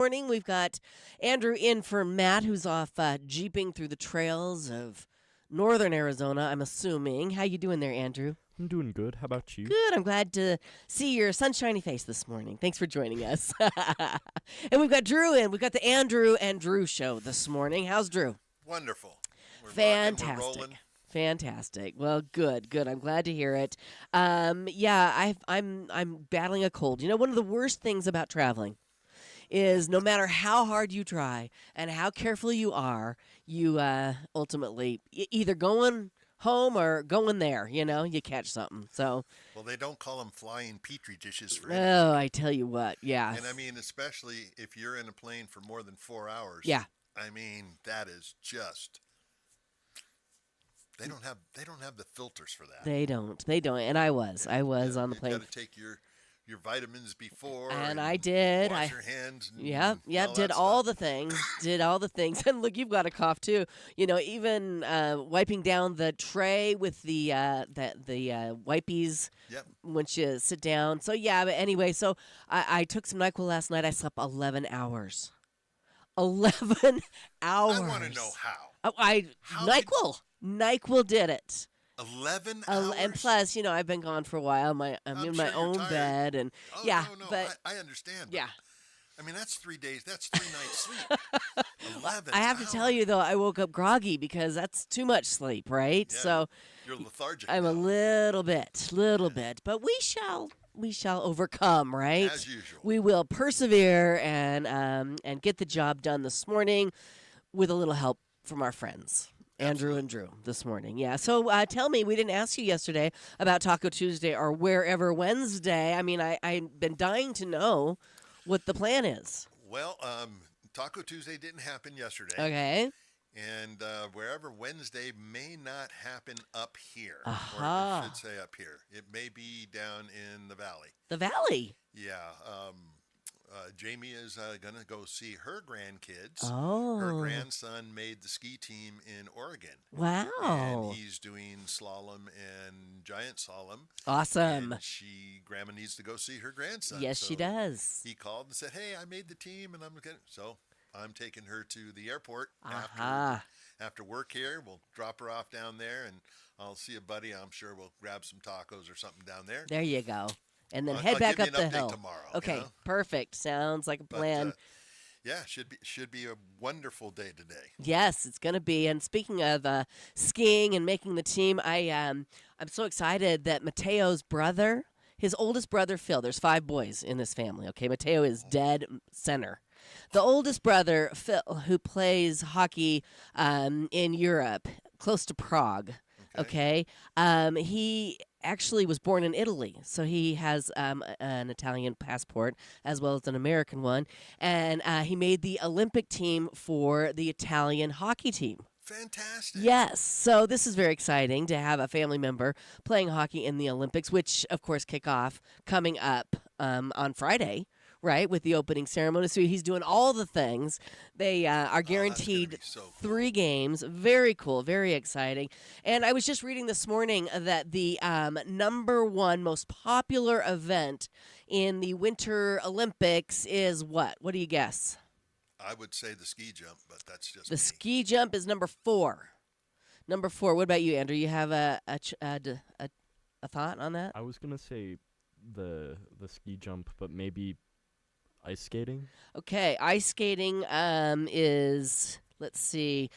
Morning. We've got Andrew in for Matt, who's off jeeping through the trails of northern Arizona. I'm assuming. How you doing there, Andrew? I'm doing good. How about you? Good. I'm glad to see your sunshiny face this morning. Thanks for joining us. And we've got Drew in. We've got the Andrew and Drew show this morning. How's Drew? Wonderful. We're rocking, we're Fantastic. rolling. Fantastic. Well, good. I'm glad to hear it. I'm battling a cold. You know, one of the worst things about traveling is no matter how hard you try and how careful you are, you ultimately either going home or going there. You know, you catch something. So, Well, they don't call them flying petri dishes for anything. oh, I tell you what, yeah, And I mean, especially if you're in a plane for more than 4 hours. yeah. I mean, that is just. They don't have the filters for that. They don't, and I was on the You've plane. got to take your vitamins before. And I did. Wash your hands. And Yeah, all did that all stuff. the things. Did all the things. And look, you've got a cough too. You know, even wiping down the tray with the wipies Yep. once you sit down. So yeah, but anyway, so I took some NyQuil last night. I slept 11 hours. 11 hours. I want to know how. How NyQuil did it. 11 hours. And plus, you know, I've been gone for a while. I'm in my sure you're own tired. bed, and Oh, yeah, no, but I understand. But, yeah. I mean, that's 3 days. That's 3 nights sleep. 11 I have to tell you though, I woke up groggy because that's too much sleep, right? Yeah, So you're lethargic I'm now, a little bit, but we shall overcome, right? as usual. We will persevere and get the job done this morning with a little help from our friends. Andrew and Drew this morning. Yeah. So tell me, we didn't ask you yesterday about Taco Tuesday or Wherever Wednesday. I mean, I've been dying to know what the plan is. Well, Taco Tuesday didn't happen yesterday. Okay. And wherever Wednesday may not happen up here. Or Aha. I should say up here. It may be down in the valley. The Valley. Yeah. Jamie is going to go see her grandkids. Oh. Her grandson made the ski team in Oregon. Wow. And he's doing slalom and giant slalom. Awesome. And grandma needs to go see her grandson. Yes, So she does. He called and said, "Hey, I made the team, and I'm taking her to the airport Aha. after work here. We'll drop her off down there, and I'll see a buddy. I'm sure we'll grab some tacos or something down there. There you go. And then I'll head back give up you an the update hill. tomorrow, Okay, you know? perfect. Sounds like a But, plan. yeah, should be a wonderful day today. Yes, it's going to be. And speaking of skiing and making the team, I'm so excited that Mateo's brother, his oldest brother Phil. There's 5 boys in this family. Okay, Mateo is dead center. The oldest brother Phil, who plays hockey in Europe, close to Prague. Okay, he actually was born in Italy, so he has an Italian passport as well as an American one, and he made the Olympic team for the Italian hockey team. Fantastic. Yes, so this is very exciting to have a family member playing hockey in the Olympics, which of course kick off coming up on Friday. Right, with the opening ceremony. So he's doing all the things. They are Oh, that's gonna guaranteed be so cool. 3 games. Very cool, very exciting. And I was just reading this morning that the number 1 most popular event in the Winter Olympics is what? What do you guess? I would say the ski jump, but that's just The me. ski jump is number 4. Number 4. What about you, Andrew? You have a thought on that? I was gonna say the ski jump, but maybe ice skating. Okay, ice skating is, let's see,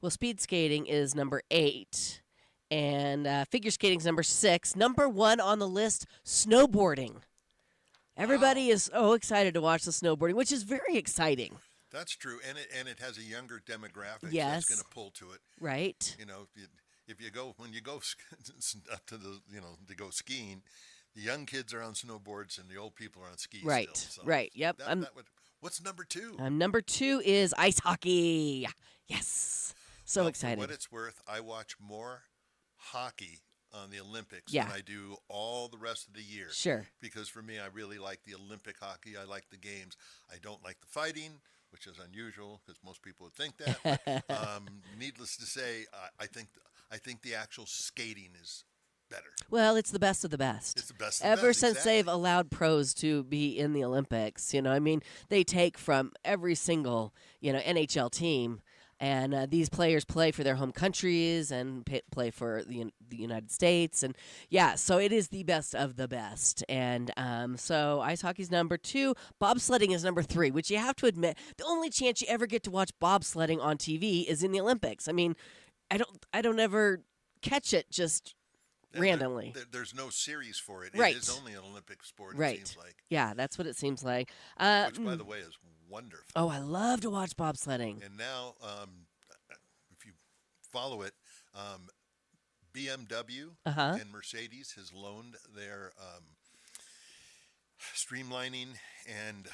speed skating is number 8, and figure skating is number 6. Number 1 on the list, snowboarding. Everybody is so excited to watch the snowboarding, which is very exciting, That's true, and it has a younger demographic. Yes. That's going to pull to it. right? You know, if you go when you go up to to go skiing, the young kids are on snowboards and the old people are on skis. Right, Still, so right, yep. what's number 2? Number 2 is ice hockey. Yes, so Well, exciting. For what it's worth, I watch more hockey on the Olympics Yeah. than I do all the rest of the year. Sure. Because for me, I really like the Olympic hockey. I like the games. I don't like the fighting, which is unusual because most people would think that. But, needless to say, I think the actual skating is better. Well, it's the best of the best. It's the best of the Ever best, since exactly. they've allowed pros to be in the Olympics, I mean, they take from every single, NHL team, and these players play for their home countries and play for the United States, and yeah, so it is the best of the best. And so ice hockey's number 2, bobsledding is number 3, which you have to admit, the only chance you ever get to watch bobsledding on TV is in the Olympics. I mean, I don't ever catch it just And randomly. there's no series for it. Right. It is only an Olympic sport, Right. it seems like. Yeah, that's what it seems like. Which, by the way, is wonderful. Oh, I love to watch bobsledding. And now, if you follow it, BMW Uh-huh. and Mercedes has loaned their streamlining and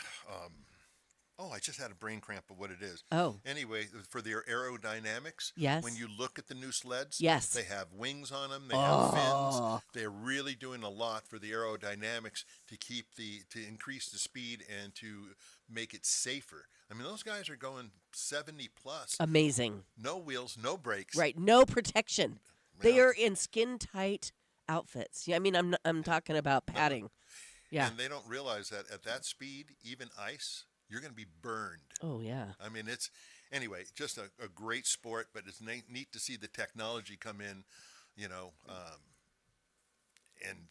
I just had a brain cramp of what it is. Oh, Anyway, for their aerodynamics, yes. when you look at the new sleds, Yes. they have wings on them, they have fins. Oh. They're really doing a lot for the aerodynamics to increase the speed and to make it safer. I mean, those guys are going 70 plus, Amazing. no wheels, no brakes. Right, no protection. They Yeah. are in skin-tight outfits. Yeah, I mean, I'm talking about padding. Yeah. And they don't realize that at that speed, even ice, you're going to be burned. Oh, yeah. I mean, anyway, just a great sport, but it's neat to see the technology come in, and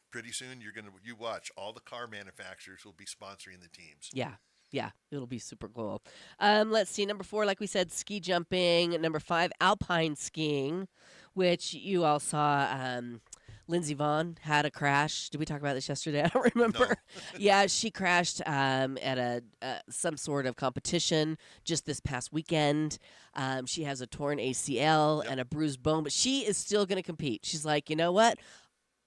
pretty soon you watch, all the car manufacturers will be sponsoring the teams. Yeah. Yeah, it'll be super cool. Let's see. Number 4, like we said, ski jumping. Number 5, alpine skiing, which you all saw. Lindsey Vonn had a crash. Did we talk about this yesterday? I don't remember. No. Yeah, she crashed at some sort of competition just this past weekend. She has a torn ACL Yep. and a bruised bone, but she is still going to compete. She's like, you know what?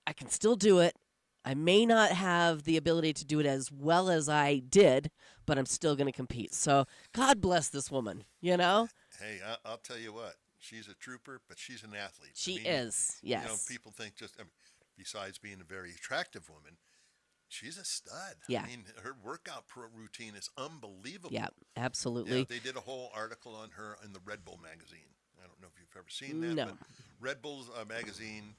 I can still do it. I may not have the ability to do it as well as I did, but I'm still going to compete. So God bless this woman, Hey, I'll tell you what. She's a trooper, but she's an athlete. She I mean, is, yes. People think besides being a very attractive woman, she's a stud. Yeah. I mean, her workout routine is unbelievable. Yeah, absolutely. Yeah, they did a whole article on her in the Red Bull magazine. I don't know if you've ever seen that. No. But Red Bull's magazine,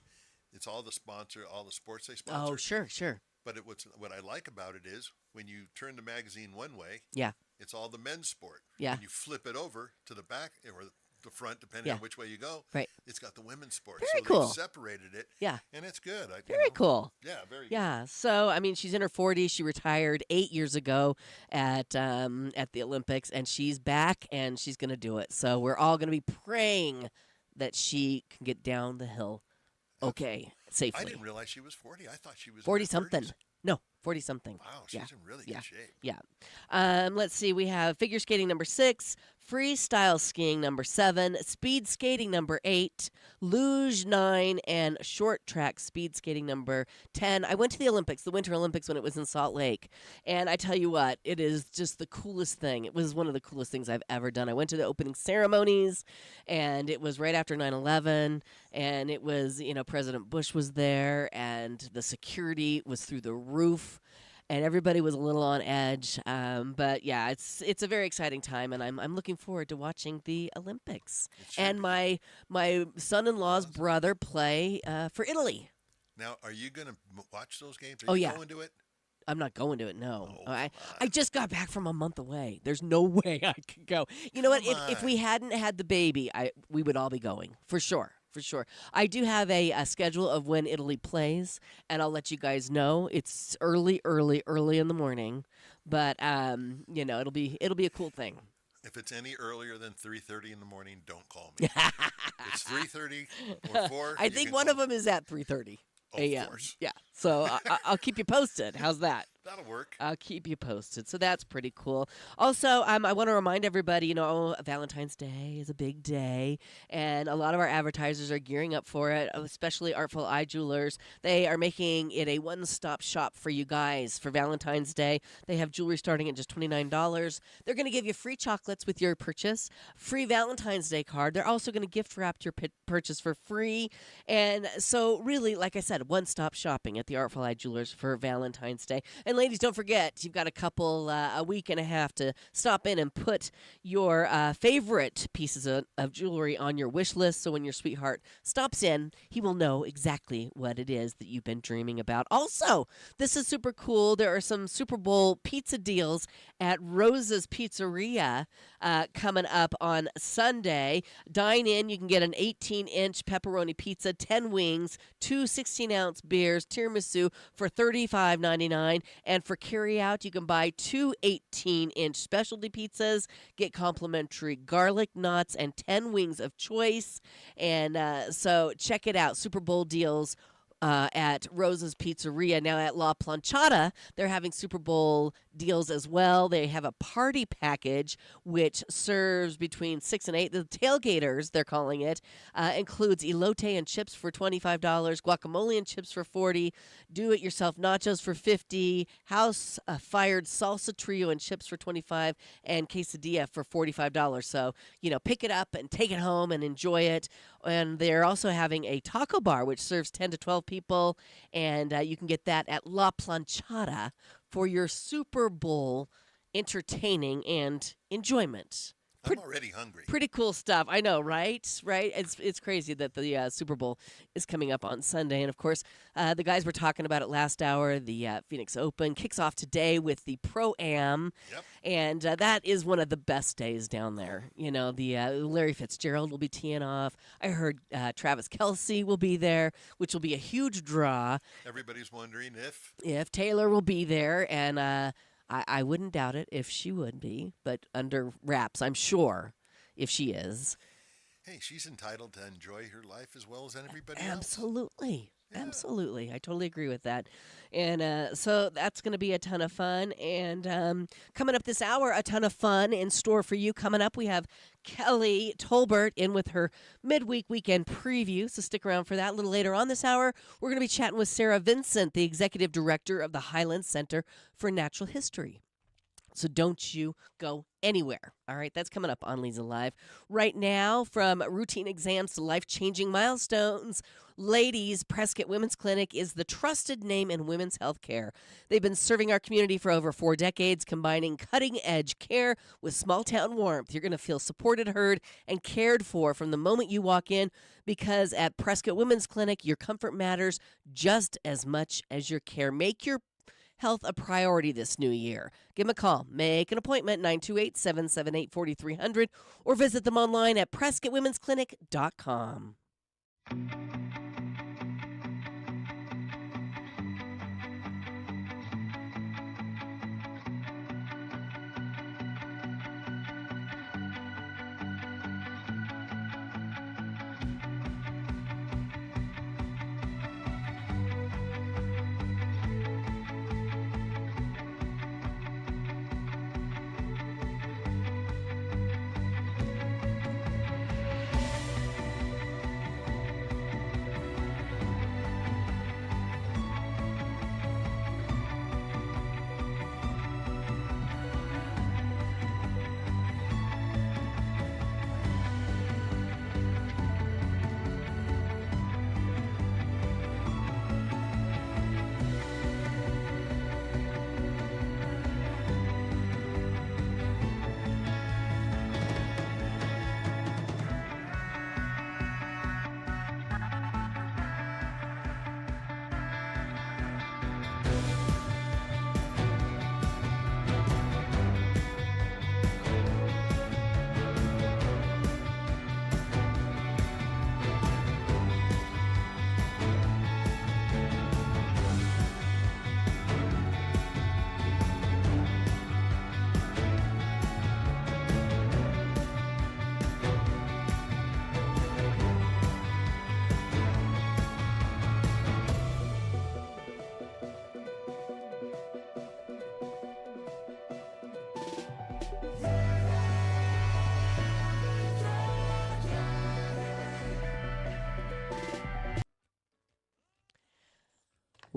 it's all the sports they sponsor. Oh, sure. But what I like about it is when you turn the magazine one way, Yeah. it's all the men's sport. Yeah. When you flip it over to the back or the front, depending Yeah. on which way you go, Right. it's got the women's sport. Very so cool. they've separated it. Yeah. And it's good. Very cool. Yeah, very good. Yeah. So, I mean, she's in her 40s. She retired 8 years ago at the Olympics, and she's back, and she's going to do it. So we're all going to be praying that she can get down the hill safely. I didn't realize she was 40. I thought she was 40-something. In her 30s. No, 40-something. Wow, she's Yeah. in really Yeah. good shape. Yeah. Let's see. We have figure skating number 6, freestyle skiing number 7, speed skating number 8, luge 9, and short track speed skating number 10. I went to the Olympics, the Winter Olympics, when it was in Salt Lake, and I tell you what, it is just the coolest thing. It was one of the coolest things I've ever done. I went to the opening ceremonies, and it was right after 9/11, and it was, President Bush was there, and the security was through the roof. And everybody was a little on edge, but yeah, it's a very exciting time, and I'm looking forward to watching the Olympics. It should And be. my son-in-law's Awesome. brother play for Italy. Now, are you going to watch those games? Are Oh, you yeah. going to it? I'm not going to it. No, Oh, I come just got back from a month away. There's no way I could go. You know what? Come If on. we hadn't had the baby, we would all be going for sure. For sure. I do have a schedule of when Italy plays, and I'll let you guys know. It's early in the morning, but it'll be a cool thing. If it's any earlier than 3:30 in the morning, don't call me. It's 3:30 or 4. I think one of them is at 3:30 a.m. Of course. Yeah. So I'll keep you posted. How's that? That'll work. I'll keep you posted. So that's pretty cool. Also, I want to remind everybody, Valentine's Day is a big day, and a lot of our advertisers are gearing up for it, especially Artful Eye Jewelers. They are making it a one-stop shop for you guys for Valentine's Day. They have jewelry starting at just $29. They're going to give you free chocolates with your purchase, free Valentine's Day card. They're also going to gift wrap your purchase for free. And so really, like I said, one-stop shopping at the Artful Eye Jewelers for Valentine's Day. And ladies, don't forget, you've got a week and a half to stop in and put your favorite pieces of jewelry on your wish list. So when your sweetheart stops in, he will know exactly what it is that you've been dreaming about. Also, this is super cool. There are some Super Bowl pizza deals at Rosa's Pizzeria coming up on Sunday. Dine in, you can get an 18-inch pepperoni pizza, 10 wings, two 16-ounce beers, tiramisu for $35.99. And for carry-out, you can buy two 18-inch specialty pizzas, get complimentary garlic knots, and 10 wings of choice. And so check it out, Super Bowl deals at Rosa's Pizzeria. Now at La Planchata, they're having Super Bowl deals as well. They have a party package which serves between 6 and 8. The tailgaters, they're calling it, includes elote and chips for $25, guacamole and chips for $40, do-it-yourself nachos for $50, house-fired salsa trio and chips for $25, and quesadilla for $45. So, pick it up and take it home and enjoy it. And they're also having a taco bar which serves 10 to 12 people, and you can get that at La Planchata for your Super Bowl entertaining and enjoyment. I'm already hungry. Pretty cool stuff. I know, right? Right? It's crazy that the Super Bowl is coming up on Sunday. And, of course, the guys were talking about it last hour. The Phoenix Open kicks off today with the Pro-Am. Yep. And that is one of the best days down there. The Larry Fitzgerald will be teeing off. I heard Travis Kelce will be there, which will be a huge draw. Everybody's wondering if Taylor will be there. And I wouldn't doubt it if she would be, but under wraps, I'm sure, if she is. Hey, she's entitled to enjoy her life as well as everybody else. Absolutely. Yeah. Absolutely. I totally agree with that. And so that's going to be a ton of fun. And coming up this hour, a ton of fun in store for you. Coming up, we have Kelly Tolbert in with her midweek weekend preview. So stick around for that. A little later on this hour, we're going to be chatting with Sarah Vincent, the executive director of the Highland Center for Natural History. So don't you go anywhere. All right, that's coming up on Leza Live. Right now, from routine exams to life-changing milestones, ladies, Prescott Women's Clinic is the trusted name in women's health care. They've been serving our community for over 4 decades, combining cutting-edge care with small-town warmth. You're going to feel supported, heard, and cared for from the moment you walk in, because at Prescott Women's Clinic, your comfort matters just as much as your care. Make your health a priority this new year. Give them a call. Make an appointment, 928-778-4300, or visit them online at PrescottWomen'sClinic.com.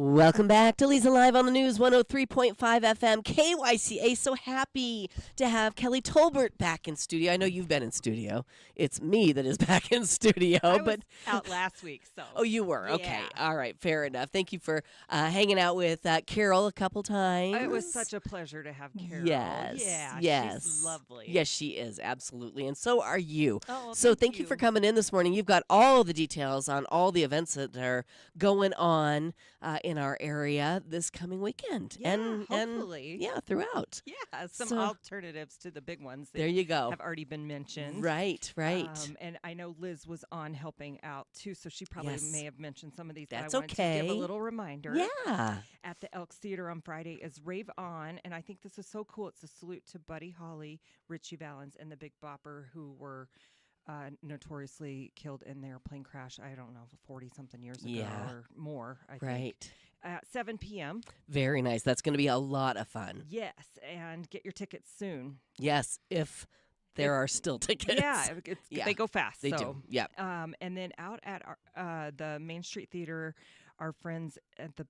Welcome back to Leza Live on the News, 103.5 FM, KYCA. So happy to have Kelly Tolbert back in studio. I know you've been in studio. It's me that is back in studio. I but was out last week, so. Oh, you were? Yeah. Okay. All right. Fair enough. Thank you for hanging out with Carol a couple times. It was such a pleasure to have Carol. Yes. Yeah. Yes. She's lovely. Yes, she is. Absolutely. And so are you. Oh, So thank you for coming in this morning. You've got all the details on all the events that are going on in our area this coming weekend. Yeah, and hopefully. yeah, throughout. Yeah, some So- alternatives to the big ones that There you go. have already been mentioned. Right, right. And I know Liz was on helping out too, so she probably Yes. may have mentioned some of these. That's but I wanted to give okay. a little reminder. Yeah. At the Elks Theater on Friday is Rave On, and I think this is so cool. It's a salute to Buddy Holly, Richie Valens, and the Big Bopper, who were notoriously killed in their plane crash, I don't know, 40-something years ago Yeah. or more, I think. Right. At 7 p.m. Very nice. That's going to be a lot of fun. Yes, and get your tickets soon. Yes, if there are still tickets. Yeah, Yeah, they go fast. They so. do. Yeah. And then out at the Main Street Theater, our friends at the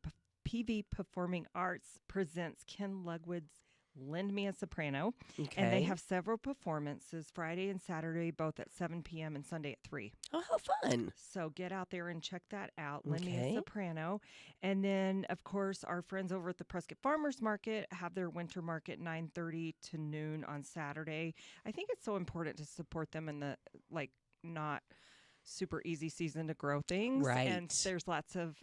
PV Performing Arts presents Ken Lugwood's Lend Me a Soprano. Okay. And they have several performances Friday and Saturday, both at 7 p.m. and Sunday at 3. Oh, how fun. So get out there and check that out. Lend Me Okay. a Soprano. And then, of course, our friends over at the Prescott Farmers Market have their winter market 9:30 to noon on Saturday. I think it's so important to support them in the, not super easy season to grow things. Right. And there's lots of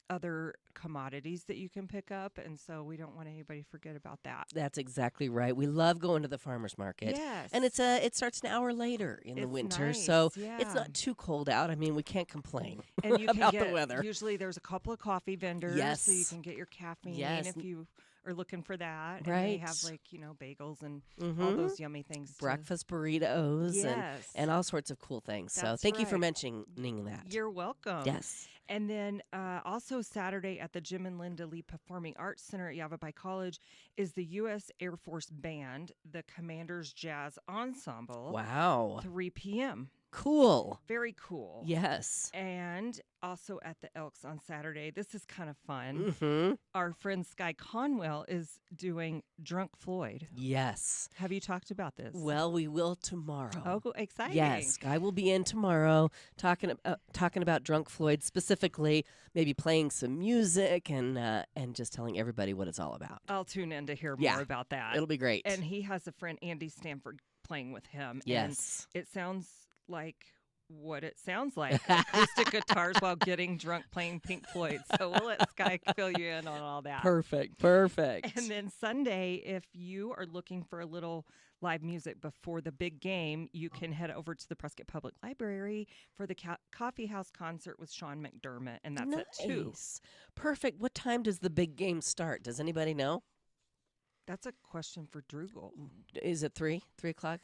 other commodities that you can pick up. And so we don't want anybody to forget about that. That's exactly right. We love going to the farmers market. Yes. And it starts an hour later in the It's winter, nice, so it's yeah. not too cold out. I mean, we can't complain And you can about get, the weather. usually there's a couple of coffee vendors, so you Yes. can get your caffeine Yes. if you are looking for that. And they have Right. bagels and all Mhm. those yummy things. Breakfast burritos Yes. and all sorts of cool things. So That's thank you for right. mentioning that. You're welcome. Yes. And then also Saturday at the Jim and Linda Lee Performing Arts Center at Yavapai College is the U.S. Air Force Band, the Commanders Jazz Ensemble, Wow. 3 p.m. Cool. Very cool. Yes. And also at the Elks on Saturday, this is kind of fun. Mm-hmm. Our friend Sky Conwell is doing Drunk Floyd. Yes. Have you talked about this? Well, we will tomorrow. Oh, exciting. Yes, I will be in tomorrow talking about Drunk Floyd specifically, maybe playing some music and just telling everybody what it's all about. I'll tune in to hear Yeah. more about that. It'll be great. And he has a friend, Andy Stanford, playing with him. Yes. And it sounds like what it sounds like, acoustic guitars while getting drunk playing Pink Floyd. So we'll let Sky fill you in on all that. Perfect. Perfect. And then Sunday, if you are looking for a little live music before the big game, you can head over to the Prescott Public Library for the Coffee House concert with Sean McDermott, and that's at 2. Nice. Perfect. What time does the big game start? Does anybody know? That's a question for Drugel. Is it 3 o'clock?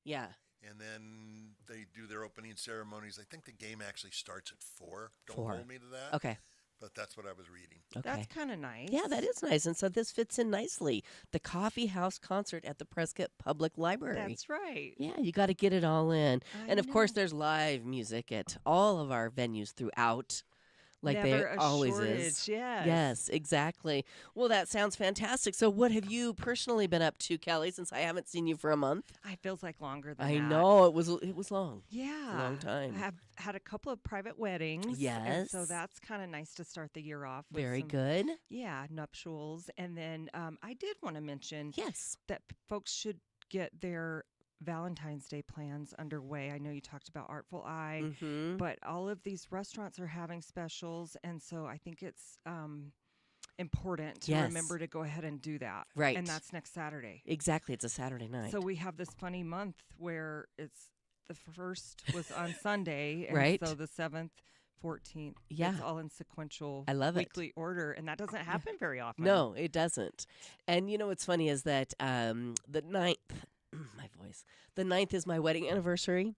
Yeah. And then they do their opening ceremonies. I think the game actually starts at 4. Don't 4. hold me to that. Okay. But that's what I was reading. Okay. That's kind of nice. Yeah, that is nice. And so this fits in nicely. The Coffee House concert at the Prescott Public Library. That's right. Yeah, you got to get it all in. I And of course, know. there's live music at all of our venues throughout, like Never there a always shortage. is. Yes. Yes, exactly. Well, that sounds fantastic. So, what have you personally been up to, Kelly? Since I haven't seen you for a month, It feels like longer than I that. know it was long. Yeah. long time. I have had a couple of private weddings. And Yes. so that's kind of nice to start the year off with. Very some, good. Yeah, nuptials. And then I did want to mention Yes. that folks should get their Valentine's Day plans underway. I know you talked about Artful Eye, Mm-hmm. but all of these restaurants are having specials. And so I think it's important to Yes. remember to go ahead and do that. Right. And that's next Saturday. Exactly. It's a Saturday night. So we have this funny month where it's the first was on Sunday, and Right. so the 7th, 14th. Yeah. It's all in sequential I love it. weekly order, and that doesn't happen very often. No, it doesn't. And you know what's funny is that the 9th my voice. The 9th is my wedding anniversary.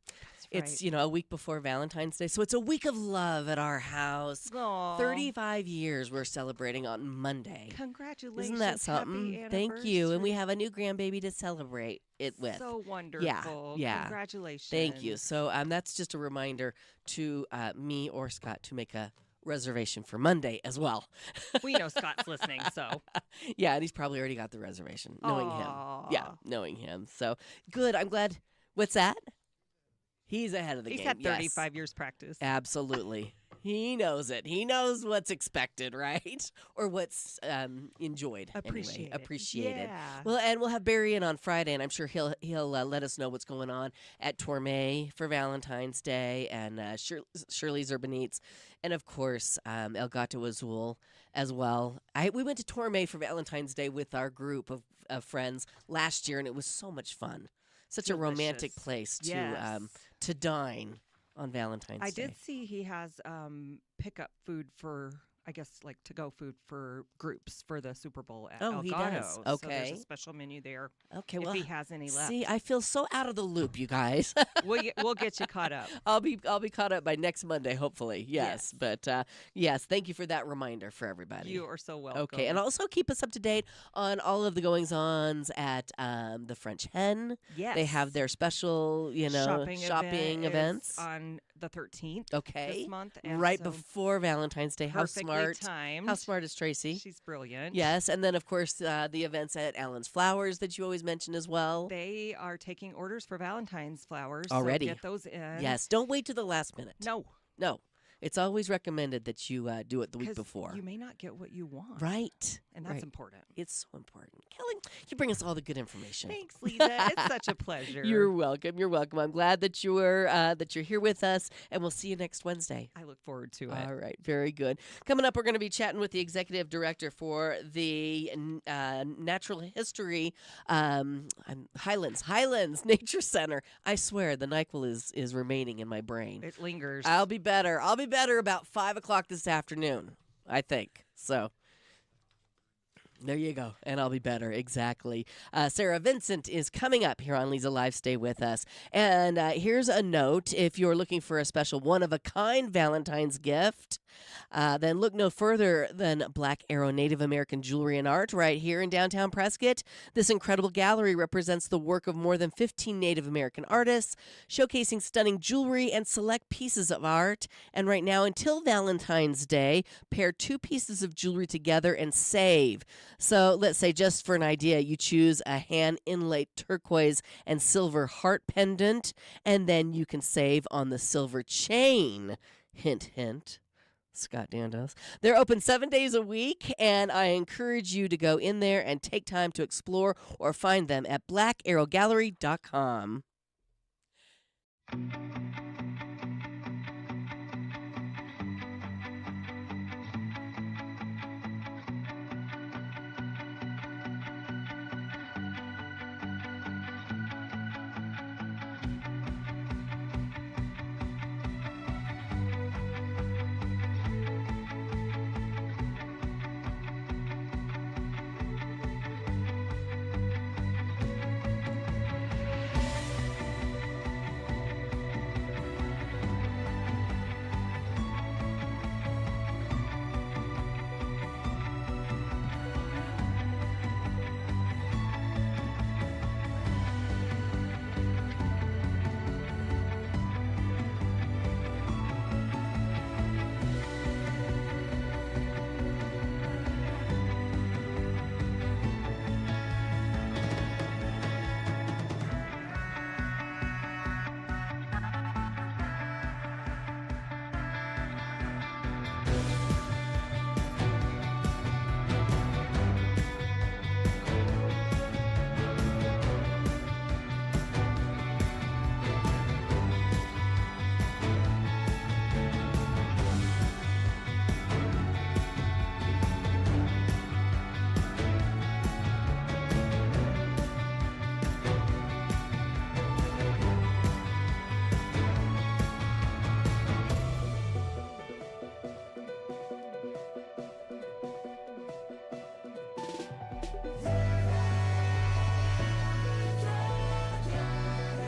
That's It's, a week before Valentine's Day. So it's a week of love at our house. Aw. 35 years we're celebrating on Monday. Congratulations. Isn't that something? Happy Thank you. And we anniversary. have a new grandbaby to celebrate it with. So wonderful. yeah. Congratulations. Thank you. So that's just a reminder to me or Scott to make a reservation for Monday as well. We know Scott's listening, so. Yeah, and he's probably already got the reservation, knowing him. Yeah, Aw. knowing him. So good. I'm glad. What's that? He's ahead of the He's game. had yes. 35 years practice. Absolutely. He knows it. He knows what's expected, right? Or what's enjoyed. Appreciated. Anyway. Appreciated. Yeah. Well, and we'll have Barry in on Friday, and I'm sure he'll let us know what's going on at Tormé for Valentine's Day, and Shirley's Urban Eats, and of course El Gato Azul as well. We went to Tormé for Valentine's Day with our group of friends last year, and it was so much fun. Such a romantic Delicious. place Yes. to dine on Valentine's I Day. did see he has pickup food for, I guess, like to-go food for groups for the Super Bowl at Oh, El he Gato. does. So Okay. there's a special menu there Okay, if well, he has any left. see, I feel so out of the loop, you guys. We'll get you caught up. I'll be caught up by next Monday, hopefully. Yes, Yes. but yes, thank you for that reminder for everybody. You are so welcome. Okay, and also keep us up to date on all of the goings-ons at the French Hen. yes. They have their special, shopping event is events. on the 13th Okay, this month. And right so before Valentine's Day. How perfectly smart! timed. How smart is Tracy? She's brilliant. Yes, and then of course the events at Allen's Flowers that you always mention as well. They are taking orders for Valentine's flowers. Already. So get those in. Yes, don't wait to the last minute. No. It's always recommended that you do it the week 'cause before. You may not get what you want. Right. And that's right. important. It's so important. Kelly, you bring us all the good information. Thanks, Leza. It's such a pleasure. You're welcome. You're welcome. I'm glad that you're here with us, and we'll see you next Wednesday. I look forward to it. All right, very good. Coming up, we're going to be chatting with the executive director for the Natural History Highlands Nature Center. I swear, the NyQuil is remaining in my brain. It lingers. I'll be better. I'll be better about 5:00 this afternoon, I think. So there you go. And I'll be better. Exactly. Sarah Vincent is coming up here on Leza Live. Stay with us. And here's a note. If you're looking for a special one-of-a-kind Valentine's gift, then look no further than Black Arrow Native American Jewelry and Art right here in downtown Prescott. This incredible gallery represents the work of more than 15 Native American artists, showcasing stunning jewelry and select pieces of art. And right now, until Valentine's Day, pair 2 pieces of jewelry together and save. So let's say, just for an idea, you choose a hand-inlaid turquoise and silver heart pendant, and then you can save on the silver chain. Hint, hint. Scott Dandos. They're open 7 days a week, and I encourage you to go in there and take time to explore or find them at blackarrowgallery.com.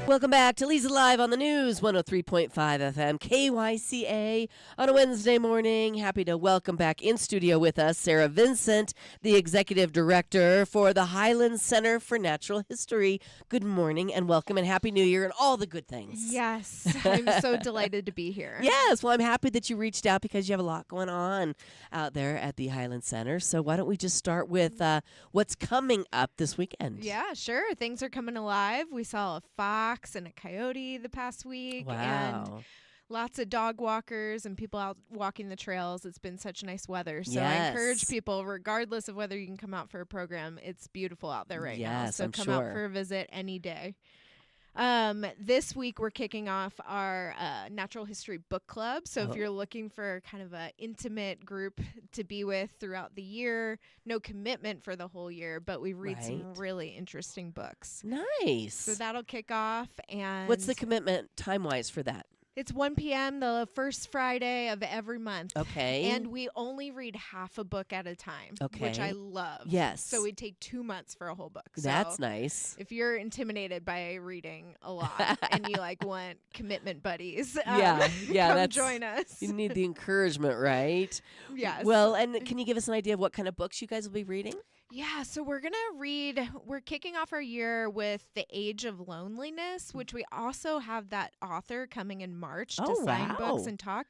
Welcome back to Leza Live on the News, 103.5 FM, KYCA, on a Wednesday morning. Happy to welcome back in studio with us Sarah Vincent, the Executive Director for the Highlands Center for Natural History. Good morning and welcome and Happy New Year and all the good things. Yes, I'm so delighted to be here. Yes, well, I'm happy that you reached out because you have a lot going on out there at the Highlands Center. So why don't we just start with what's coming up this weekend? Yeah, sure. Things are coming alive. We saw a fox and a coyote the past week. And Wow. lots of dog walkers and people out walking the trails. It's been such nice weather. So I Yes. encourage people, regardless of whether you can come out for a program, it's beautiful out there right now. Yes, So I'm come sure. out for a visit any day. This week we're kicking off our natural history book club. So Oh. if you're looking for kind of an intimate group to be with throughout the year, no commitment for the whole year, but we read some Right. really interesting books. Nice. So that'll kick off. And What's the commitment time-wise for that? it's 1 p.m. the first Friday of every month. Okay. And we only read half a book at a time, which I Okay. love. Yes. So we take 2 months for a whole book. That's So nice. if you're intimidated by reading a lot and you want commitment buddies, Yeah, yeah, come that's- join us. You need the encouragement, right? Yes. Well, and can you give us an idea of what kind of books you guys will be reading? Yeah, so we're kicking off our year with The Age of Loneliness, which we also have that author coming in March to Oh, sign books wow. and talk.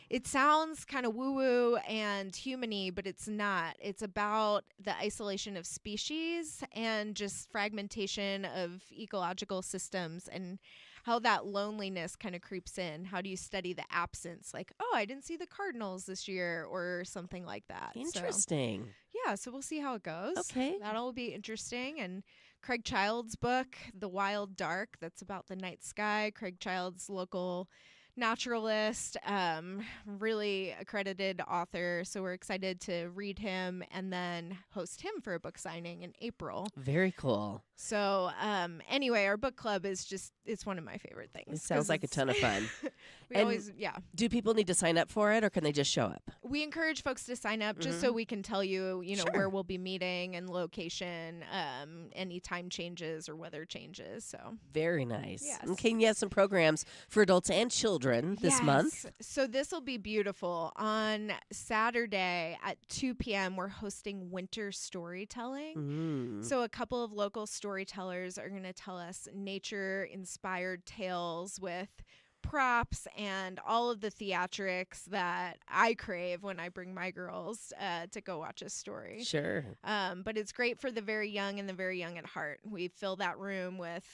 It sounds kind of woo-woo and human-y, but it's not. It's about the isolation of species and just fragmentation of ecological systems and how that loneliness kind of creeps in. How do you study the absence? Like, oh, I didn't see the cardinals this year or something like that. So, Interesting. yeah, so we'll see how it goes. Okay. That'll be interesting. And Craig Child's book, The Wild Dark, that's about the night sky. Craig Child's local naturalist, really accredited author. So we're excited to read him and then host him for a book signing in April. Very cool. So anyway, our book club is it's one of my favorite things. It sounds 'cause like a it's- ton of fun. we And- always, yeah. Do people need to sign up for it, or can they just show up? We encourage folks to sign up just so we can tell you, Sure. where we'll be meeting and location, any time changes or weather changes. So Very nice. Yes. Okay, and you have some programs for adults and children this month. Yes. So this will be beautiful. On Saturday at 2 p.m., we're hosting winter storytelling. Mm. So a couple of local storytellers are going to tell us nature-inspired tales with props and all of the theatrics that I crave when I bring my girls to go watch a story. Sure. But it's great for the very young and the very young at heart. We fill that room with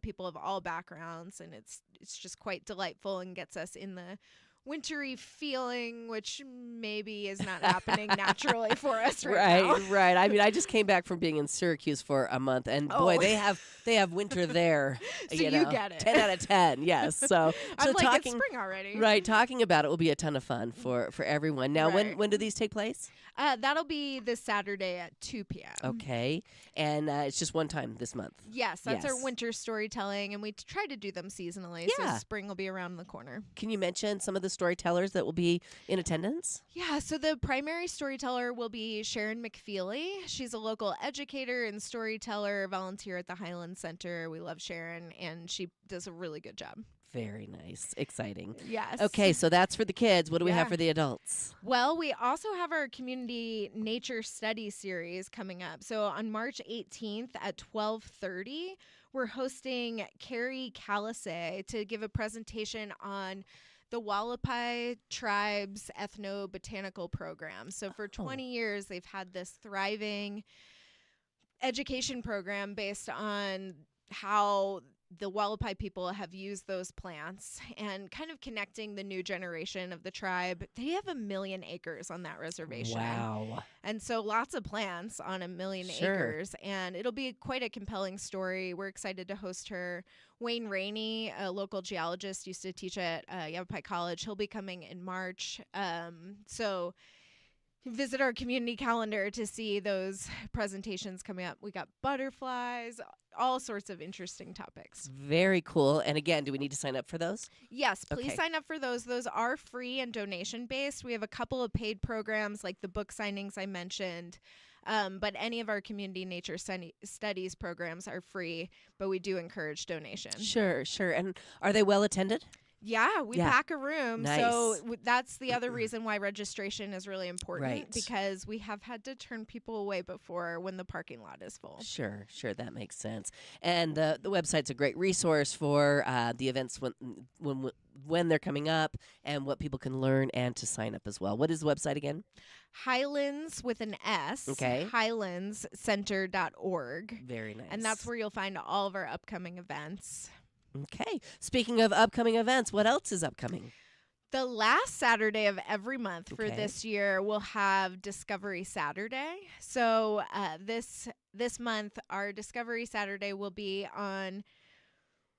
people of all backgrounds, and it's just quite delightful and gets us in the wintry feeling, which maybe is not happening naturally for us right now. Right. I mean, I just came back from being in Syracuse for a month, and boy, Oh. they have winter there. So you get it. 10 out of 10. Yes. So I'm like, talking it's spring already. right, talking about it will be a ton of fun for everyone. Now, Right. when do these take place? That'll be this Saturday at 2 p.m. Okay, and it's just one time this month. Yes, that's our Yes. winter storytelling, and we try to do them seasonally, Yeah. so spring will be around the corner. Can you mention some of the storytellers that will be in attendance? Yeah, so the primary storyteller will be Sharon McFeely. She's a local educator and storyteller, volunteer at the Highland Center. We love Sharon, and she does a really good job. Very nice, exciting. Yes. Okay, so that's for the kids. What do we have Yeah. for the adults? Well, we also have our community nature study series coming up. So on March 18th at 12:30, we're hosting Carrie Calisay to give a presentation on the Wallapai tribe's ethnobotanical program. So for 20 years, they've had this thriving education program based on how the Wallapai people have used those plants and kind of connecting the new generation of the tribe. They have 1 million acres on that reservation. Wow. And so lots of plants on 1 million Sure. acres. And it'll be quite a compelling story. We're excited to host her. Wayne Rainey, a local geologist, used to teach at Yavapai College. He'll be coming in March. So visit our community calendar to see those presentations coming up. We got butterflies, all sorts of interesting topics. Very cool. And again, do we need to sign up for those? Yes, please Okay. sign up for those. Those are free and donation based. We have a couple of paid programs like the book signings I mentioned. But any of our community nature studies programs are free, but we do encourage donation. Sure, sure. And are they well attended? Yeah, we Yeah. pack a room. Nice. So that's the other reason why registration is really important, Right. because we have had to turn people away before when the parking lot is full. Sure, sure. That makes sense. And the website's a great resource for the events when they're coming up and what people can learn and to sign up as well. What is the website again? Highlands with an S. Okay. Highlandscenter.org. Very nice. And that's where you'll find all of our upcoming events. Okay. Speaking of upcoming events, what else is upcoming? The last Saturday of every month for Okay. this year, we'll have Discovery Saturday. So this month, our Discovery Saturday will be on,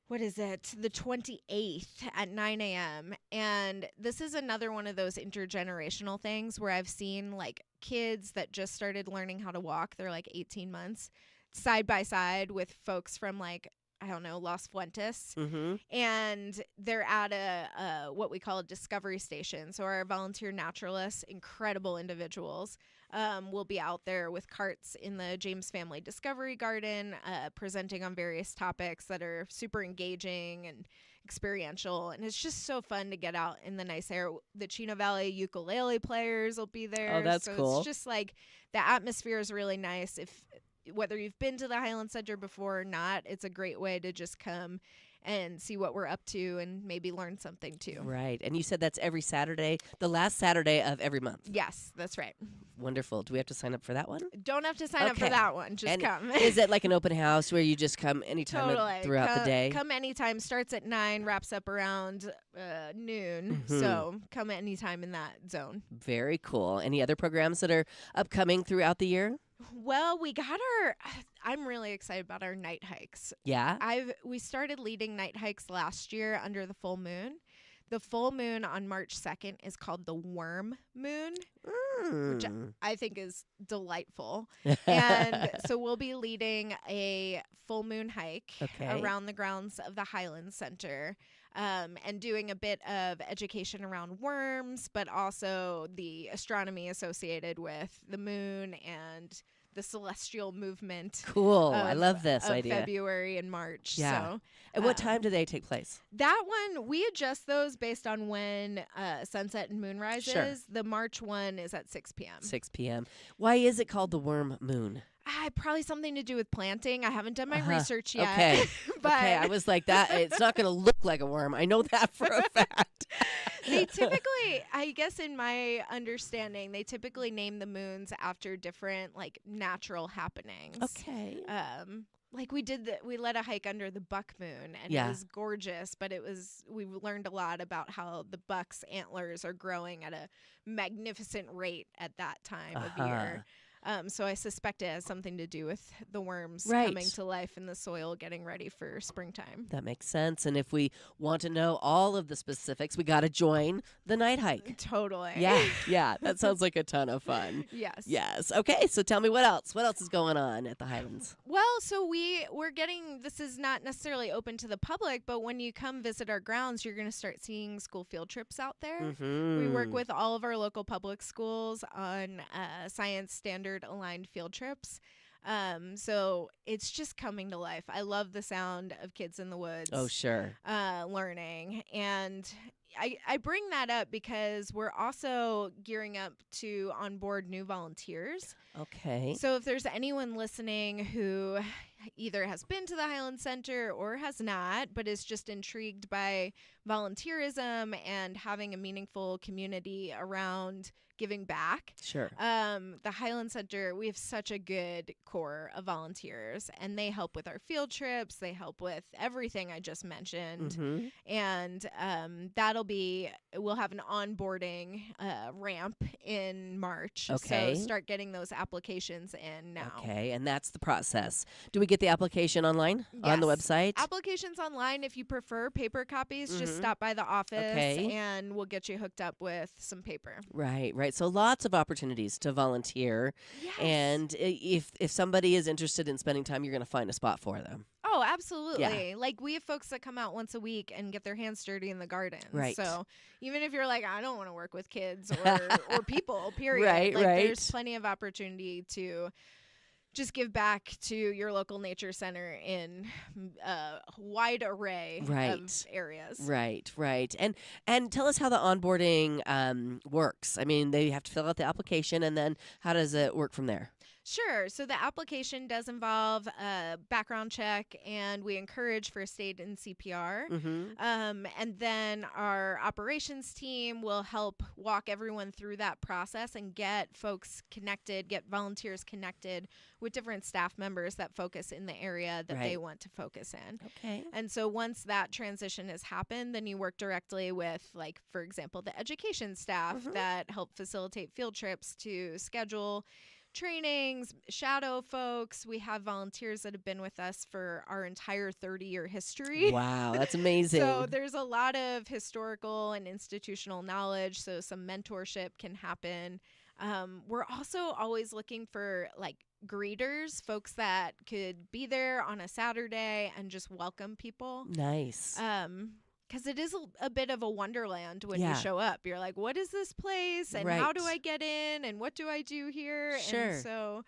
the 28th at 9 a.m. And this is another one of those intergenerational things where I've seen like kids that just started learning how to walk. They're like 18 months side by side with folks from like, I don't know, Los Fuentes. Mm-hmm. And they're at a what we call a discovery station. So our volunteer naturalists, incredible individuals, will be out there with carts in the James Family Discovery Garden, presenting on various topics that are super engaging and experiential. And it's just so fun to get out in the nice air. The Chino Valley ukulele players will be there. Oh, that's so cool. It's just like the atmosphere is really nice. Whether you've been to the Highland Center before or not, it's a great way to just come and see what we're up to and maybe learn something too. Right. And you said that's every Saturday, the last Saturday of every month. Yes, that's right. Wonderful. Do we have to sign up for that one? Don't have to sign up for Okay. that one. Just And come. Is it like an open house where you just come anytime Totally. throughout the day? Come anytime. Starts at 9, wraps up around noon. Mhm. So come anytime in that zone. Very cool. Any other programs that are upcoming throughout the year? Well, I'm really excited about our night hikes. Yeah. We started leading night hikes last year under the full moon. The full moon on March 2nd is called the worm moon, which I think is delightful. And so we'll be leading a full moon hike Okay. around the grounds of the Highland Center, and doing a bit of education around worms, but also the astronomy associated with the moon and the celestial movement. Cool. I of- love this of idea. February and March. Yeah. So And what time do they take place? that one, we adjust those based on when sunset and moonrise Sure. is. The March one is at 6 p.m. 6 p.m. Why is it called the worm moon? Probably something to do with planting. I haven't done my Uh-huh. research yet. Okay. But Okay, I was like that. It's not going to look like a worm. I know that for a fact. they typically, I guess in my understanding, they typically name the moons after different like natural happenings. Okay. Like we led a hike under the buck moon, and Yeah. it was gorgeous, but we learned a lot about how the buck's antlers are growing at a magnificent rate at that time of year. So I suspect it has something to do with the worms Right. coming to life in the soil, getting ready for springtime. That makes sense. And if we want to know all of the specifics, we got to join the night hike. Totally. Yeah. Yeah. That sounds like a ton of fun. Yes. Yes. Okay. So tell me what else? What else is going on at the Highlands? Well, so we're getting, this is not necessarily open to the public, but when you come visit our grounds, you're going to start seeing school field trips out there. Mm-hmm. We work with all of our local public schools on science standard aligned field trips. So it's just coming to life. I love the sound of kids in the woods. Oh, sure. Learning. And I bring that up because we're also gearing up to onboard new volunteers. Okay. So if there's anyone listening who either has been to the Highland Center or has not, but is just intrigued by volunteerism and having a meaningful community around giving back. Sure. The Highland Center, we have such a good core of volunteers, and they help with our field trips. They help with everything I just mentioned. Mm-hmm. And we'll have an onboarding ramp in March. Okay. So start getting those applications in now. Okay. And that's the process. Do we get the application online on the Yes. website? Applications online. If you prefer paper copies, just Mhm. stop by the office Okay. and we'll get you hooked up with some paper. Right, right. So lots of opportunities to volunteer. Yes. And if somebody is interested in spending time, you're going to find a spot for them. Oh, Oh, absolutely. Like we have folks that come out once a week and get their hands dirty in the garden. Right. So even if you're like, I don't want to work with kids or people, period. Right, like right. there's plenty of opportunity to just give back to your local nature center in a wide array of areas. Right. And tell us how the onboarding works. I mean, they have to fill out the application, and then how does it work from there? Sure. So the application does involve a background check, and we encourage first aid and CPR. And then our operations team will help walk everyone through that process and get folks connected, get volunteers connected with different staff members that focus in the area that they want to focus in. Okay. And so once that transition has happened, then you work directly with, like, for example, the education staff that help facilitate field trips to schedule trainings, shadow folks. We have volunteers that have been with us for our entire 30-year history. Wow, that's amazing. So there's a lot of historical and institutional knowledge, so some mentorship can happen. We're also always looking for like greeters, folks that could be there on a Saturday and just welcome people. Nice. Because it is a bit of a wonderland when you show up. You're like, what is this place? And how do I get in? And what do I do here? Sure. And so,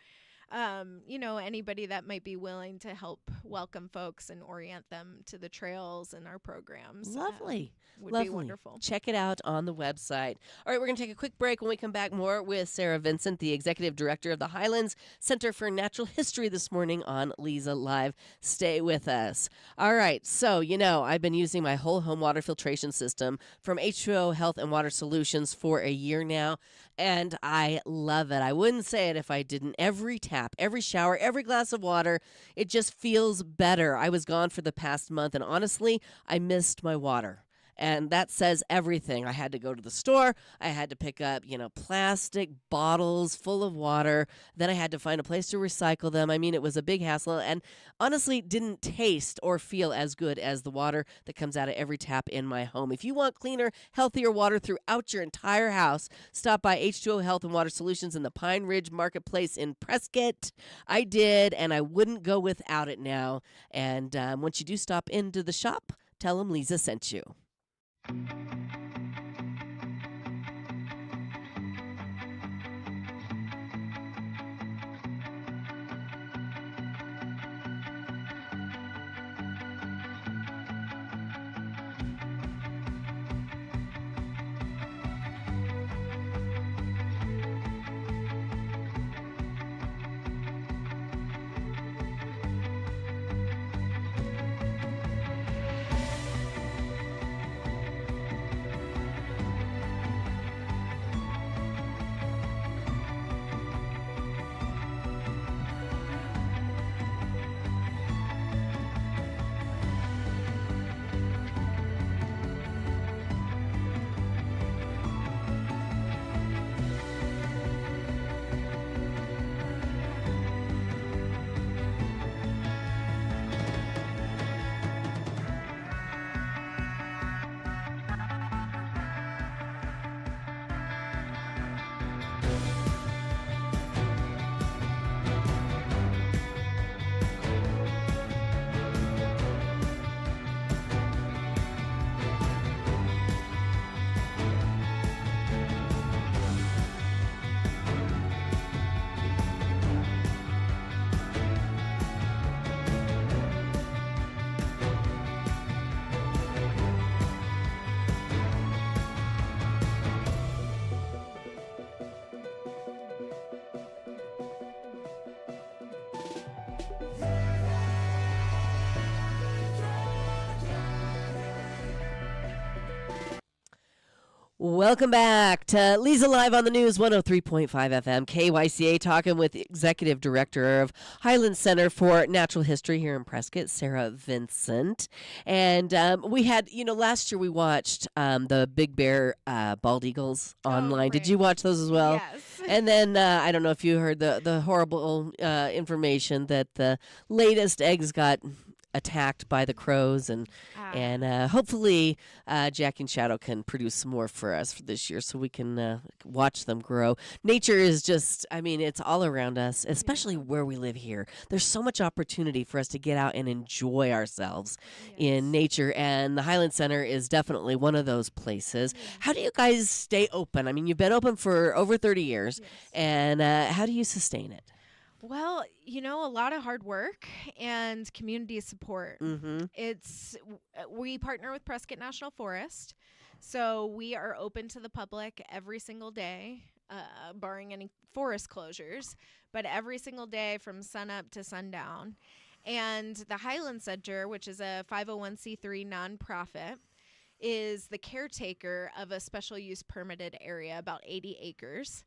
anybody that might be willing to help welcome folks and orient them to the trails and our programs. Lovely. Would be wonderful. Check it out on the website. All right, we're going to take a quick break. When we come back, more with Sarah Vincent, the Executive Director of the Highlands Center for Natural History this morning on Leza Live. Stay with us. All right, so, I've been using my whole home water filtration system from H2O Health and Water Solutions for a year now, and I love it. I wouldn't say it if I didn't. Every tap, every shower, every glass of water, it just feels better. I was gone for the past month, and honestly, I missed my water. And that says everything. I had to go to the store. I had to pick up, plastic bottles full of water. Then I had to find a place to recycle them. I mean, it was a big hassle and honestly didn't taste or feel as good as the water that comes out of every tap in my home. If you want cleaner, healthier water throughout your entire house, stop by H2O Health and Water Solutions in the Pine Ridge Marketplace in Prescott. I did, and I wouldn't go without it now. And once you do stop into the shop, tell them Leza sent you. Welcome back to Leza Live on the News, 103.5 FM, KYCA, talking with the Executive Director of Highland Center for Natural History here in Prescott, Sarah Vincent. And we had, last year we watched the Big Bear bald eagles online. Right. Did you watch those as well? Yes. And then I don't know if you heard the horrible information that the latest eggs got attacked by the crows, and hopefully Jackie and Shadow can produce some more for us for this year, so we can watch them grow. Nature is just, I mean, it's all around us, especially where we live here. There's so much opportunity for us to get out and enjoy ourselves in nature, and the Highland Center is definitely one of those places. How do you guys stay open? I mean, you've been open for over 30 years, and how do you sustain it? Well, a lot of hard work and community support. Mm-hmm. We partner with Prescott National Forest, so we are open to the public every single day, barring any forest closures, but every single day from sunup to sundown. And the Highland Center, which is a 501c3 nonprofit, is the caretaker of a special use permitted area, about 80 acres.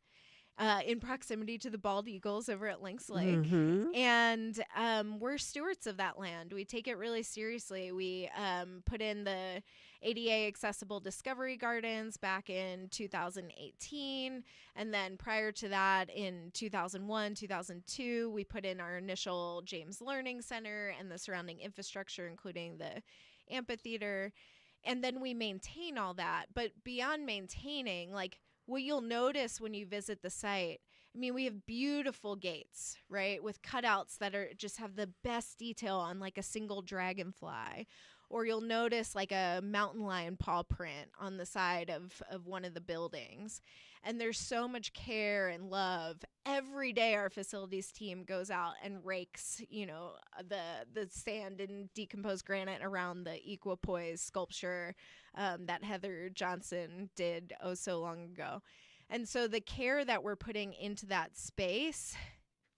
In proximity to the bald eagles over at Lynx Lake. Mm-hmm. And we're stewards of that land. We take it really seriously. We put in the ADA accessible discovery gardens back in 2018. And then prior to that, in 2001, 2002, we put in our initial James Learning Center and the surrounding infrastructure, including the amphitheater. And then we maintain all that. But beyond maintaining, what you'll notice when you visit the site, I mean, we have beautiful gates, right, with cutouts that just have the best detail on a single dragonfly. Or you'll notice a mountain lion paw print on the side of one of the buildings. And there's so much care and love. Every day our facilities team goes out and rakes, the sand and decomposed granite around the equipoise sculpture that Heather Johnson did so long ago. And so the care that we're putting into that space,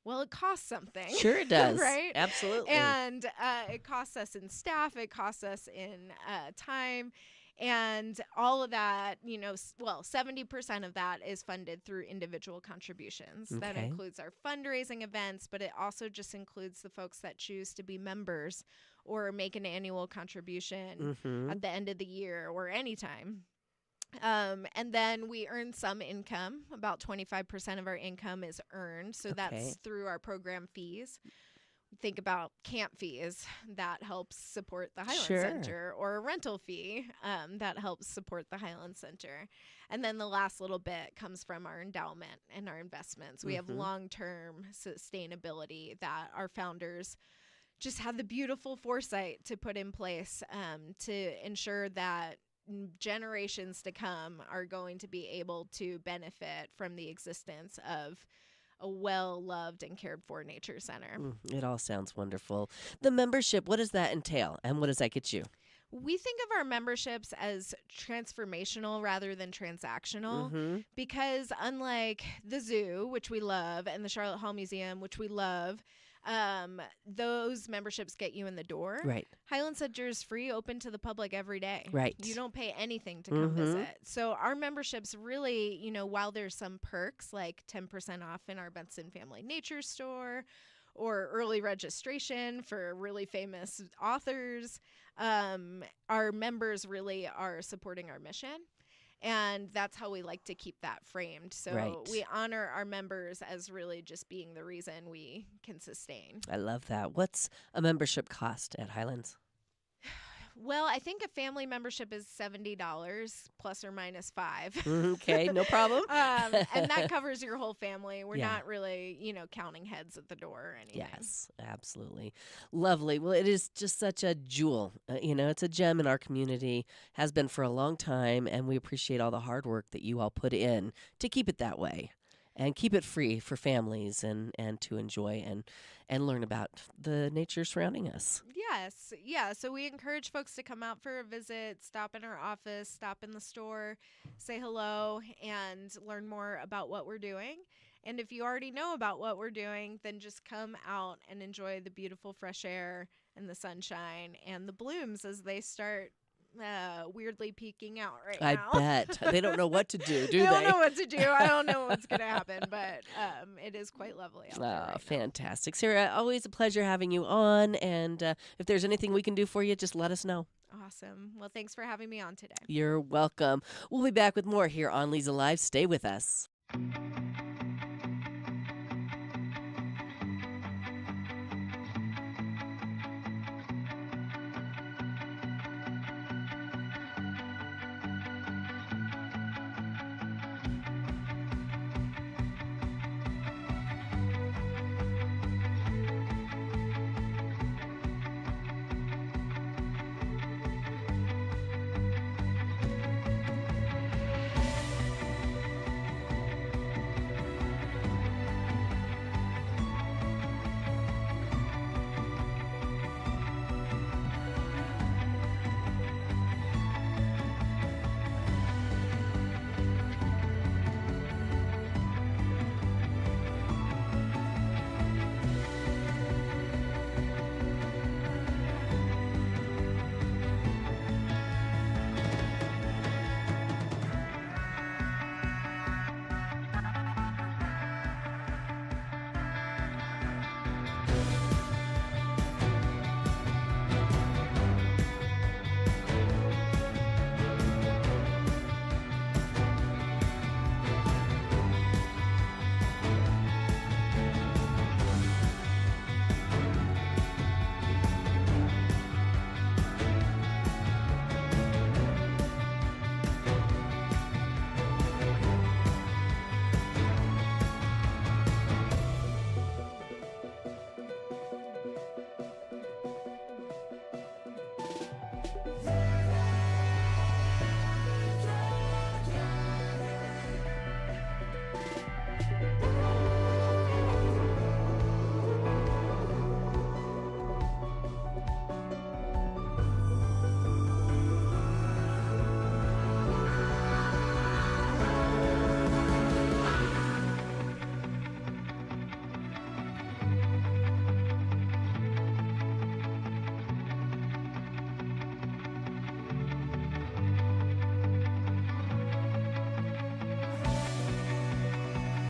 well, it costs something. Sure it does. Right? Absolutely. And it costs us in staff. It costs us in time. And all of that, 70% of that is funded through individual contributions. Okay. That includes our fundraising events, but it also just includes the folks that choose to be members or make an annual contribution at the end of the year or anytime. And then we earn some income. About 25% of our income is earned. So that's through our program fees. Think about camp fees that helps support the Highland Center, or a rental fee that helps support the Highland Center. And then the last little bit comes from our endowment and our investments. We have long-term sustainability that our founders just had the beautiful foresight to put in place to ensure that generations to come are going to be able to benefit from the existence of a well-loved and cared-for nature center. It all sounds wonderful. The membership, what does that entail, and what does that get you? We think of our memberships as transformational rather than transactional because unlike the zoo, which we love, and the Charlotte Hall Museum, which we love, those memberships get you in the door. Right. Highland Center is free, open to the public every day. Right. You don't pay anything to come visit. So our memberships really, while there's some perks like 10% off in our Benson Family Nature Store or early registration for really famous authors, our members really are supporting our mission. And that's how we like to keep that framed. So we honor our members as really just being the reason we can sustain. I love that. What's a membership cost at Highlands? Well, I think a family membership is $70 plus or minus $5. Okay, no problem. And that covers your whole family. We're not really, counting heads at the door or anything. Yes, absolutely. Lovely. Well, it is just such a jewel. It's a gem in our community, has been for a long time, and we appreciate all the hard work that you all put in to keep it that way and keep it free for families and to enjoy and learn about the nature surrounding us. Yes. Yeah. So we encourage folks to come out for a visit, stop in our office, stop in the store, say hello, and learn more about what we're doing. And if you already know about what we're doing, then just come out and enjoy the beautiful fresh air and the sunshine and the blooms as they start weirdly peeking out right now. I bet. They don't know what to do, do they? They don't know what to do. I don't know what's going to happen, but it is quite lovely out there right fantastic. Sarah, always a pleasure having you on. And if there's anything we can do for you, just let us know. Awesome. Well, thanks for having me on today. You're welcome. We'll be back with more here on Leza Live. Stay with us.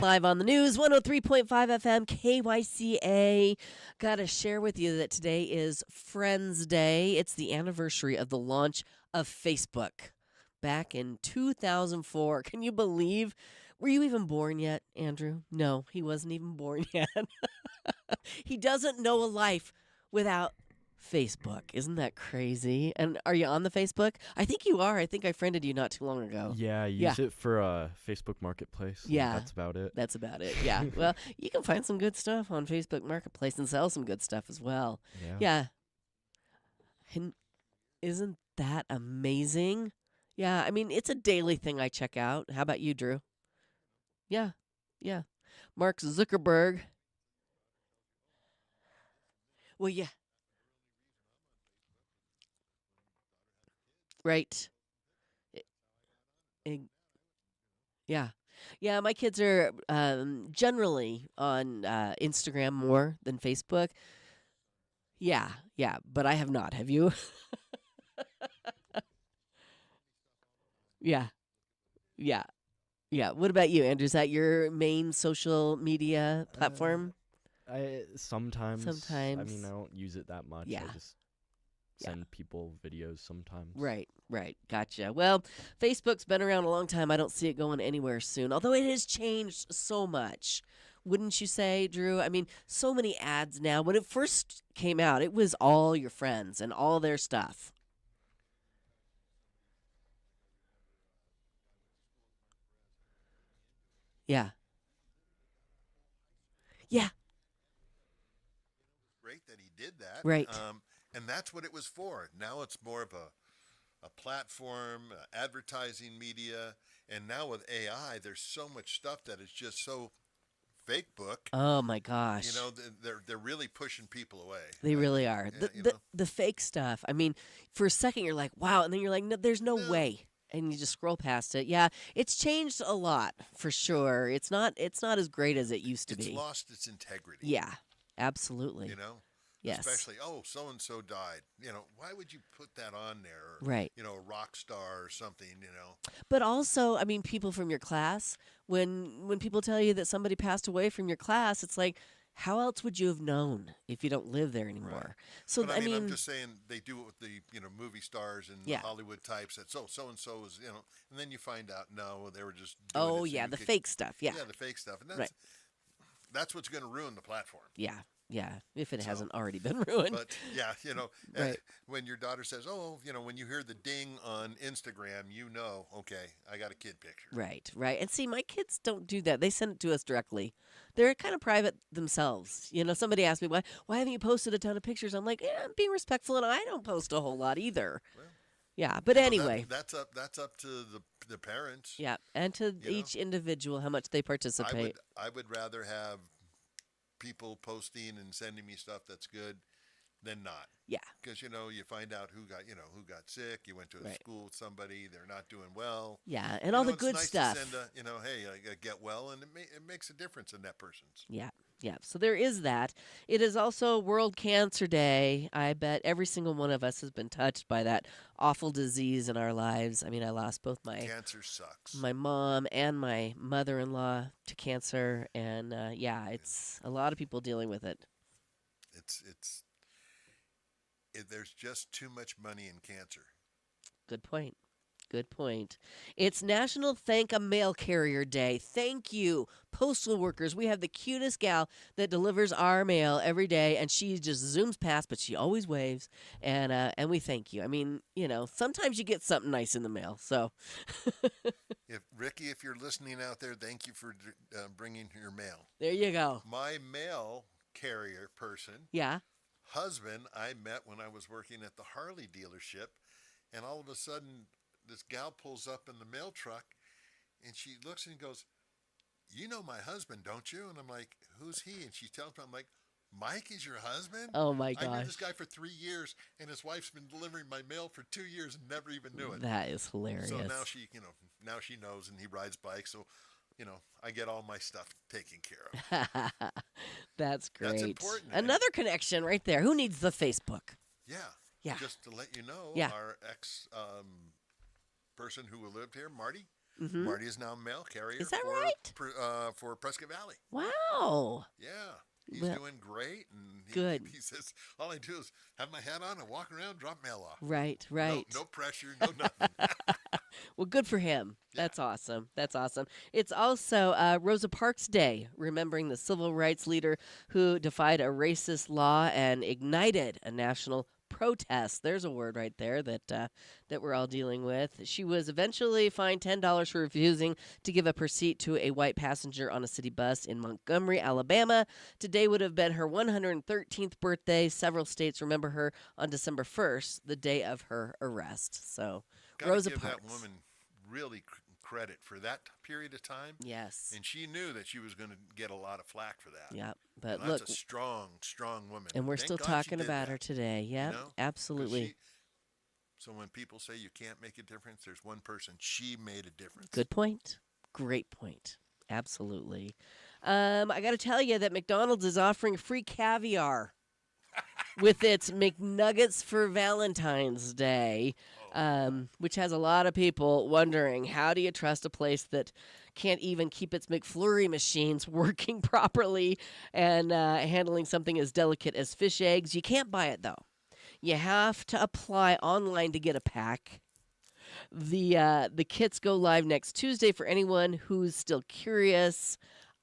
Live on the news, 103.5 FM, KYCA. Got to share with you that today is Friends Day. It's the anniversary of the launch of Facebook back in 2004. Can you believe? Were you even born yet, Andrew? No, he wasn't even born yet. He doesn't know a life without Facebook. Isn't that crazy? And are you on the Facebook? I think you are. I think I friended you not too long ago. Yeah, I use it for Facebook Marketplace. and Yeah. That's about it. That's about it. Yeah. Well, you can find some good stuff on Facebook Marketplace and sell some good stuff as well. Yeah. Yeah. And isn't that amazing? Yeah. I mean, it's a daily thing I check out. How about you, Drew? Yeah. Yeah. Mark Zuckerberg. Well, yeah. Right. I- Yeah. Yeah, my kids are generally on Instagram more than Facebook. Yeah, yeah, but I have not. Have you? Yeah, yeah, yeah. What about you, Andrew? Is that your main social media platform? I sometimes. I Sometimes. mean, I don't use it that much. Yeah. I just Yeah. send people videos sometimes. Right, right. Gotcha. Well, Facebook's been around a long time. I don't see it going anywhere soon, although it has changed so much. Wouldn't you say, Drew? I mean, so many ads now. When it first came out, it was all your friends and all their stuff. Yeah. Yeah. Great that he did that. Right. And that's what it was for. Now it's more of a platform, advertising media, and now with AI, there's so much stuff that is just so fake book. Oh my gosh. You know, they're really pushing people away. They really are. Yeah, The, you the, know. the fake stuff. I mean, for a second you're like, wow, and then you're like, no, there's no No. way. And you just scroll past it. Yeah, it's changed a lot for sure. It's not as great as it used to It's be. lost its integrity. Yeah, absolutely. You know? Yes. Especially, so and so died. You know, why would you put that on there? Or, Right. You know, a rock star or something, you know. But also, I mean, people from your class, when people tell you that somebody passed away from your class, it's like, how else would you have known if you don't live there anymore? So But I mean, I'm just saying they do it with the, movie stars and Yeah. Hollywood types that so and so is, and then you find out no, they were just doing oh it so yeah, you the could- fake stuff. Yeah. Yeah, the fake stuff. And Right. that's what's going to ruin the platform. Yeah. Yeah. If it So- hasn't already been ruined. But yeah, Right. when your daughter says, "Oh, when you hear the ding on Instagram, okay, I got a kid picture." Right, right. And see, my kids don't do that. They send it to us directly. They're kind of private themselves. Somebody asked me, why haven't you posted a ton of pictures? I'm like, I'm being respectful, and I don't post a whole lot either. Well, Yeah, but So anyway. that's up to the parents. Yeah, and to know. each individual, how much they participate. I would rather have people posting and sending me stuff that's good than not. Yeah. Because you find out who got sick. You went to a Right. school with somebody, they're not doing well. Yeah, and all the it's good nice stuff. To send hey, I get well, and it makes a difference in that person's. Yeah, yeah. So there is that. It is also World Cancer Day. I bet every single one of us has been touched by that awful disease in our lives. I mean, I lost both Cancer sucks. my mom and my mother-in-law to cancer, and it's a lot of people dealing with it. There's just too much money in cancer. Good point. Good point. It's National Thank a Mail Carrier Day. Thank you, postal workers. We have the cutest gal that delivers our mail every day, and she just zooms past, but she always waves, and we thank you. I mean, sometimes you get something nice in the mail, so. If you're listening out there, thank you for bringing your mail. There you go. My mail carrier person, Yeah. husband, I met when I was working at the Harley dealership, and all of a sudden this gal pulls up in the mail truck, and she looks and goes, "You know my husband, don't you?" And I'm like, "Who's he?" And she tells me, I'm like, "Mike is your husband?" Oh my I knew gosh. this guy for 3 years, and his wife's been delivering my mail for 2 years and never even knew it. That is hilarious. So now she knows, and he rides bikes, so I get all my stuff taken care of. That's great. That's important. Another connection right there. Who needs the Facebook? Yeah. Yeah. Just to let you know, Yeah. our ex person who lived here, Marty, Mm-hmm. Marty is now mail carrier Is that for right? for Prescott Valley. Wow. Yeah, he's Well, doing great, and good. He says all I do is have my hat on and walk around, drop mail off. Right, right. No pressure, no nothing. Well, good for him. Yeah. That's awesome. That's awesome. It's also Rosa Parks Day, remembering the civil rights leader who defied a racist law and ignited a national protest. There's a word right there that we're all dealing with. She was eventually fined $10 for refusing to give up her seat to a white passenger on a city bus in Montgomery, Alabama. Today would have been her 113th birthday. Several states remember her on December 1st, the day of her arrest. So, Gotta Rosa give Parks. that woman really credit for that period of time. Yes. And she knew that she was going to get a lot of flack for that. Yeah. But And look, that's a strong woman. and we're Thank still God she talking did about that, her today. Yeah, you know? 'Cause absolutely. So when people say you can't make a difference, there's one person. She made a difference. Good point. Great point. Absolutely. I got to tell you that McDonald's is offering free caviar with its McNuggets for Valentine's Day, which has a lot of people wondering, how do you trust a place that can't even keep its McFlurry machines working properly and handling something as delicate as fish eggs? You can't buy it, though. You have to apply online to get a pack. The kits go live next Tuesday for anyone who's still curious.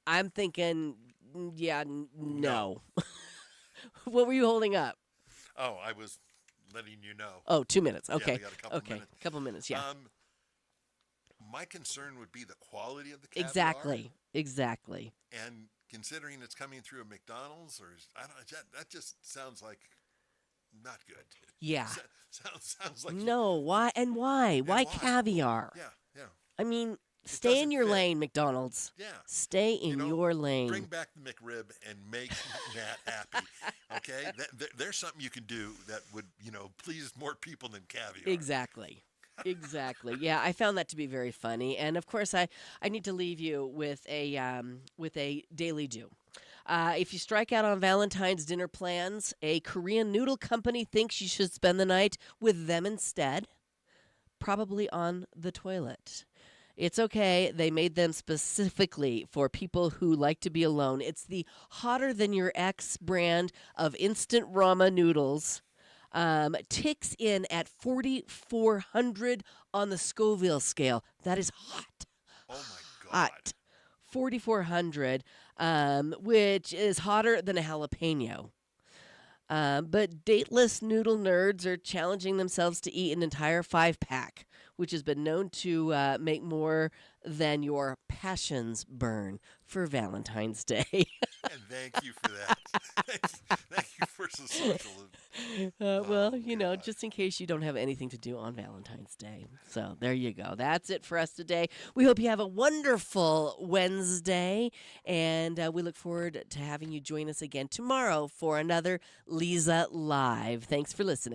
I'm thinking, yeah, no. What were you holding up? Oh, I was letting you know. Oh, 2 minutes. Yeah, Okay. we got a couple okay. minutes. Couple minutes. Yeah. My concern would be the quality of the caviar. Exactly. Exactly. And considering it's coming through a McDonald's, I don't, that just sounds like not good. Yeah. Sounds like No. Why? And why? Why why? caviar? Yeah. I mean, stay in doesn't your fit. lane, McDonald's. Yeah. Stay in You know, your lane. Bring back the McRib and make Matt happy. Okay, there's something you can do that would please more people than caviar. Exactly. Exactly. Yeah, I found that to be very funny, and of course, I need to leave you with a daily do. If you strike out on Valentine's dinner plans, a Korean noodle company thinks you should spend the night with them instead, probably on the toilet. It's okay. They made them specifically for people who like to be alone. It's the Hotter Than Your Ex brand of instant ramen noodles. Ticks in at 4,400 on the Scoville scale. That is hot. Oh my God. Hot. 4,400, which is hotter than a jalapeno. But dateless noodle nerds are challenging themselves to eat an entire 5-pack, which has been known to make more than your passions burn for Valentine's Day. And thank you for that. Thank you for the social. Well, God. just in case you don't have anything to do on Valentine's Day. So there you go. That's it for us today. We hope you have a wonderful Wednesday, and we look forward to having you join us again tomorrow for another Leza Live. Thanks for listening.